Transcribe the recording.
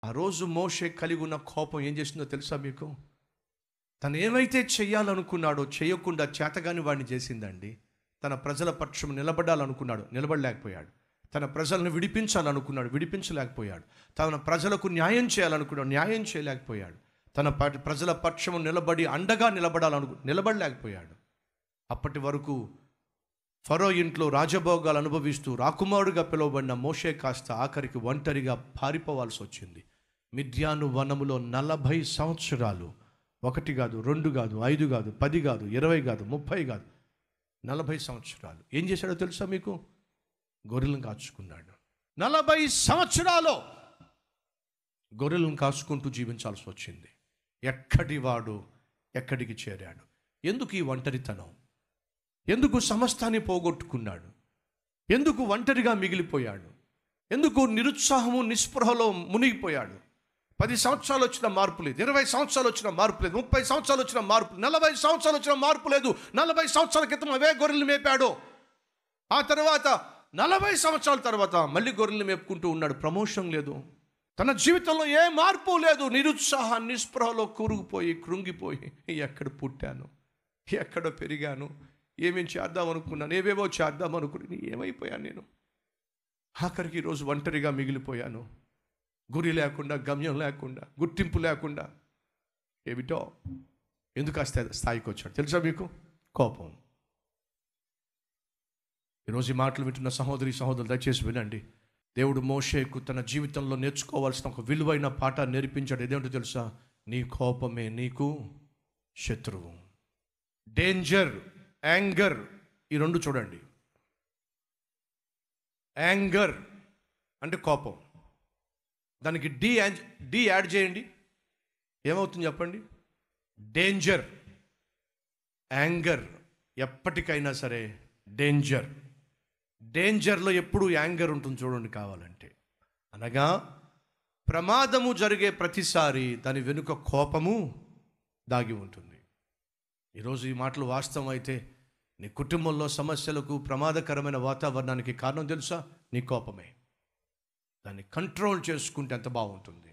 ఆ రోజు మోషే కలిగి ఉన్న కోపం ఏం చేసిందో తెలుసా మీకు? తను ఏమైతే చెయ్యాలనుకున్నాడో చేయకుండా చేతగాని వాడిని చేసిందండి. తన ప్రజల పక్షం నిలబడాలనుకున్నాడు, నిలబడలేకపోయాడు. తన ప్రజలను విడిపించాలనుకున్నాడు, విడిపించలేకపోయాడు. తన ప్రజలకు న్యాయం చేయాలనుకున్నాడు, న్యాయం చేయలేకపోయాడు. తన ప్రజల పక్షము నిలబడి అండగా నిలబడలేకపోయాడు. అప్పటి వరకు ఫరో ఇంట్లో రాజభోగాలు అనుభవిస్తూ రాకుమారుడుగా పిలువబడిన మోషే కాస్త ఆఖరికి ఒంటరిగా పారిపోవాల్సి వచ్చింది. మిద్యాను వనములో 40 సంవత్సరాలు, 1 కాదు, 2 కాదు, 5 కాదు, 10 కాదు, 20 కాదు, 30 కాదు, 40 సంవత్సరాలు ఏం చేశాడో తెలుసా మీకు? గొర్రెలను కాచుకున్నాడు. 40 సంవత్సరాలు గొర్రెలను కాచుకుంటూ జీవించాల్సి వచ్చింది. ఎక్కడి వాడు ఎక్కడికి చేరాడు? ఎందుకు ఈ ఒంటరితనం? ఎందుకు సమస్తాన్ని పోగొట్టుకున్నాడు? ఎందుకు ఒంటరిగా మిగిలిపోయాడు? ఎందుకు నిరుత్సాహము నిస్పృహలో మునిగిపోయాడు? 10 సంవత్సరాలు వచ్చిన మార్పు లేదు, 20 సంవత్సరాలు వచ్చిన మార్పు లేదు, 30 సంవత్సరాలు వచ్చిన మార్పు, 40 సంవత్సరాలు వచ్చిన మార్పు లేదు. 40 సంవత్సరాల క్రితం అవే గొర్రెలు మేపాడు. ఆ తర్వాత 40 సంవత్సరాల తర్వాత మళ్ళీ గొర్రెలు మేపుకుంటూ ఉన్నాడు. ప్రమోషన్ లేదు, తన జీవితంలో ఏ మార్పు లేదు. నిరుత్సాహ నిస్పృహలో కూరుకుపోయి కృంగిపోయి, ఎక్కడ పుట్టాను, ఎక్కడ పెరిగాను, ఏమేం చేద్దాం అనుకున్నాను, ఏవేవో చేద్దాం అనుకుని ఏమైపోయాను నేను. ఆఖరికి ఈరోజు ఒంటరిగా మిగిలిపోయాను. గురి లేకుండా, గమ్యం లేకుండా, గుర్తింపు లేకుండా. ఏమిటో ఎందుకు ఆ స్థాయికి వచ్చాడు తెలుసా మీకు? కోపం. ఈరోజు ఈ మాటలు వింటున్న సహోదరులు దయచేసి వినండి. దేవుడు మోషేకు తన జీవితంలో నేర్చుకోవాల్సిన ఒక విలువైన పాఠాన్ని నేర్పించాడు. ఏదేంటో తెలుసా? నీ కోపమే నీకు శత్రువు. డేంజర్, యాంగర్, ఈ రెండు చూడండి. యాంగర్ అంటే కోపం, దానికి డి యాడ్ చేయండి, ఏమవుతుంది చెప్పండి? డేంజర్. యాంగర్ ఎప్పటికైనా సరే డేంజర్. డేంజర్లో ఎప్పుడు యాంగర్ ఉంటుంది చూడండి కావాలంటే. అనగా ప్రమాదము జరిగే ప్రతిసారి దాని వెనుక కోపము దాగి ఉంటుంది. ఈరోజు ఈ మాటలు వాస్తవం అయితే నీ కుటుంబంలో సమస్యలకు, ప్రమాదకరమైన వాతావరణానికి కారణం తెలుసా? నీ కోపమే. దాన్ని కంట్రోల్ చేసుకుంటే ఎంత బాగుంటుంది.